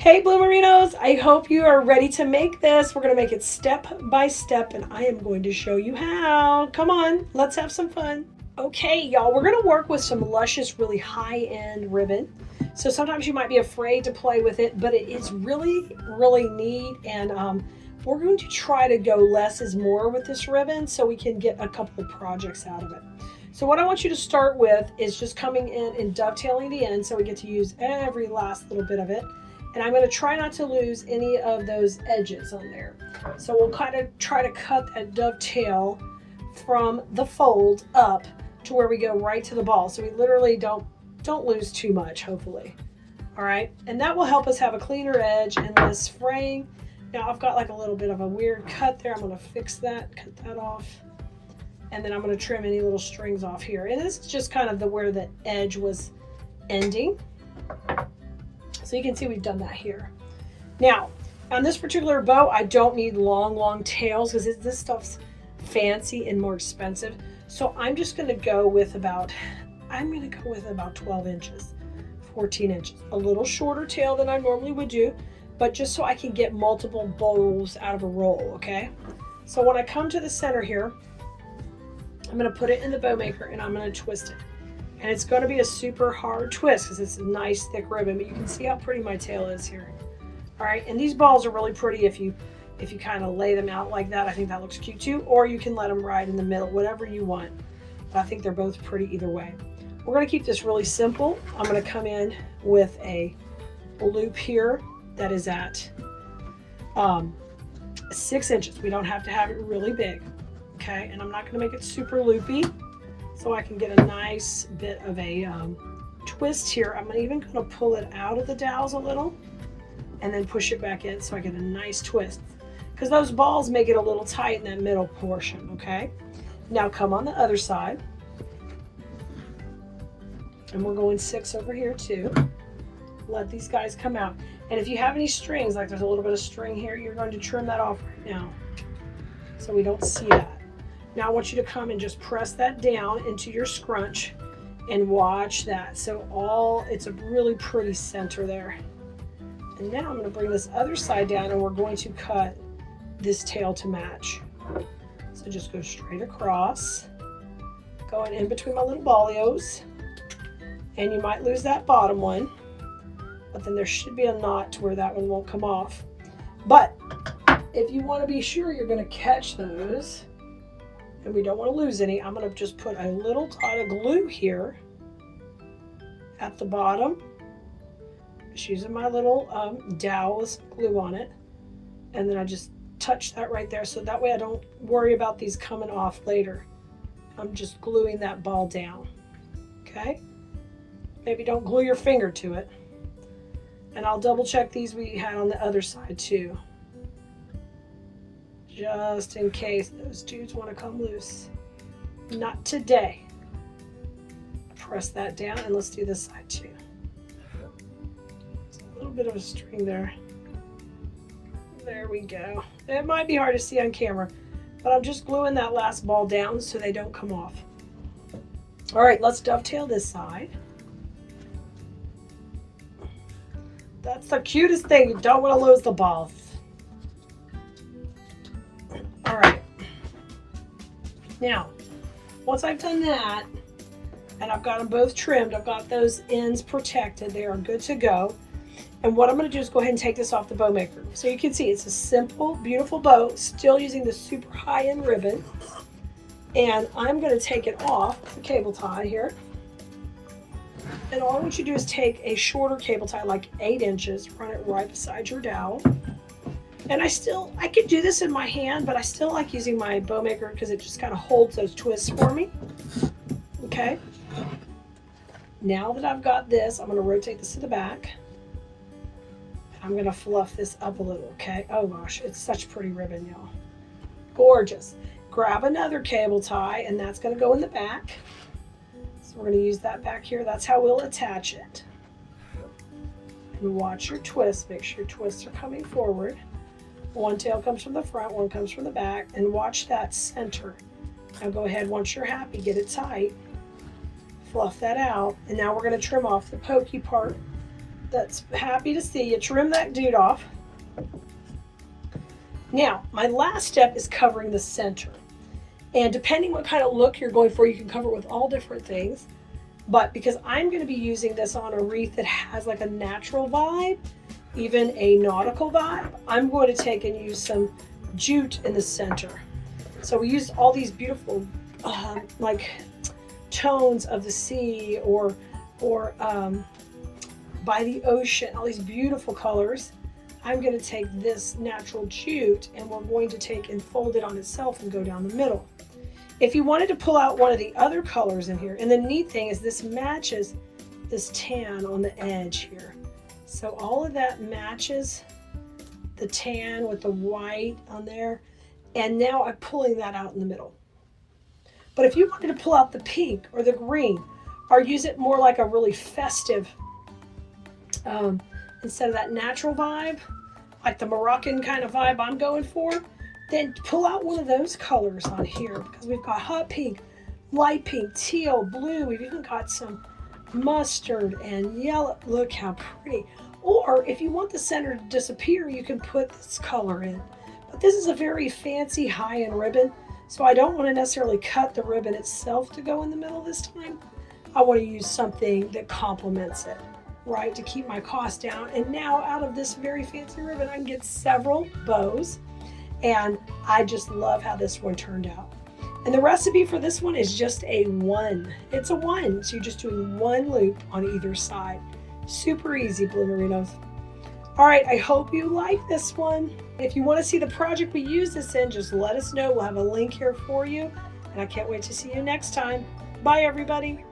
Hey Bloomerinos, I hope you are ready to make this. We're going to make it step by step and I am going to show you how. Come on, let's have some fun. Okay, y'all, we're going to work with some luscious, really high-end ribbon. So sometimes you might be afraid to play with it, but it is really, really neat. And we're going to try to go less is more with this ribbon so we can get a couple of projects out of it. So what I want you to start with is just coming in and dovetailing the end so we get to use every last little bit of it. And I'm going to try not to lose any of those edges on there. So we'll kind of try to cut that dovetail from the fold up to where we go right to the ball. So we literally don't lose too much, hopefully. All right, and that will help us have a cleaner edge and less fraying. Now I've got like a little bit of a weird cut there. I'm going to fix that, cut that off. And then I'm going to trim any little strings off here. And this is just kind of where the edge was ending. So you can see we've done that here. Now, on this particular bow, I don't need long tails because this stuff's fancy and more expensive. So I'm just going to go with about 12 inches, 14 inches. A little shorter tail than I normally would do, but just so I can get multiple bows out of a roll, okay? So when I come to the center here, I'm going to put it in the bow maker and I'm going to twist it. And it's going to be a super hard twist because it's a nice thick ribbon, but you can see how pretty my tail is here. All right, and these balls are really pretty if you kind of lay them out like that. I think that looks cute too, or you can let them ride in the middle, whatever you want. But I think they're both pretty either way. We're going to keep this really simple. I'm going to come in with a loop here that is at 6 inches. We don't have to have it really big, okay? And I'm not going to make it super loopy, so I can get a nice bit of a twist here. I'm even going to pull it out of the dowels a little and then push it back in so I get a nice twist. Because those balls make it a little tight in that middle portion, okay? Now come on the other side. And we're going 6 over here too. Let these guys come out. And if you have any strings, like there's a little bit of string here, you're going to trim that off right now so we don't see that. Now I want you to come and just press that down into your scrunch and watch that. So it's a really pretty center there. And now I'm going to bring this other side down and we're going to cut this tail to match. So just go straight across, going in between my little ballios, and you might lose that bottom one, but then there should be a knot to where that one won't come off. But if you want to be sure you're going to catch those, and we don't want to lose any, I'm going to just put a little dot of glue here at the bottom. Just using my little dowel with some glue on it, and then I just touch that right there so that way I don't worry about these coming off later. I'm just gluing that ball down, okay? Maybe don't glue your finger to it. And I'll double check these we had on the other side too, just in case those dudes want to come loose. Not today. Press that down and let's do this side too. A little bit of a string there. There we go. It might be hard to see on camera, but I'm just gluing that last ball down so they don't come off. All right, let's dovetail this side. That's the cutest thing. You don't want to lose the balls. All right. Now, once I've done that, and I've got them both trimmed, I've got those ends protected, they are good to go. And what I'm going to do is go ahead and take this off the bow maker. So you can see it's a simple, beautiful bow, still using the super high-end ribbon. And I'm going to take it off the cable tie here. And all I want you to do is take a shorter cable tie, like 8 inches, run it right beside your dowel. And I could do this in my hand, but I still like using my bow maker because it just kind of holds those twists for me. Okay. Now that I've got this, I'm going to rotate this to the back. I'm going to fluff this up a little, okay? Oh gosh, it's such pretty ribbon, y'all. Gorgeous. Grab another cable tie, and that's going to go in the back. So we're going to use that back here. That's how we'll attach it. And watch your twists. Make sure your twists are coming forward. One tail comes from the front, one comes from the back, and watch that center. Now go ahead, once you're happy, get it tight. Fluff that out, and now we're going to trim off the pokey part That's happy to see you. Trim that dude off. Now, my last step is covering the center. And depending what kind of look you're going for, you can cover it with all different things. But because I'm going to be using this on a wreath that has like a natural vibe, even a nautical vibe, I'm going to take and use some jute in the center. So we used all these beautiful like tones of the sea or by the ocean, all these beautiful colors. I'm going to take this natural jute and we're going to take and fold it on itself and go down the middle. If you wanted to pull out one of the other colors in here, and the neat thing is this matches this tan on the edge here. So all of that matches the tan with the white on there. And now I'm pulling that out in the middle. But if you wanted to pull out the pink or the green, or use it more like a really festive, instead of that natural vibe, like the Moroccan kind of vibe I'm going for, then pull out one of those colors on here, because we've got hot pink, light pink, teal, blue. We've even got some mustard and yellow. Look how pretty. Or if you want the center to disappear, you can put this color in. But this is a very fancy high-end ribbon, so I don't want to necessarily cut the ribbon itself to go in the middle this time. I want to use something that complements it, right, to keep my cost down. And now out of this very fancy ribbon, I can get several bows. And I just love how this one turned out. And the recipe for this one is just a 1. It's a 1, so you're just doing 1 loop on either side. Super easy, Bloomerinos. All right, I hope you like this one. If you want to see the project we use this in, just let us know. We'll have a link here for you. And I can't wait to see you next time. Bye, everybody.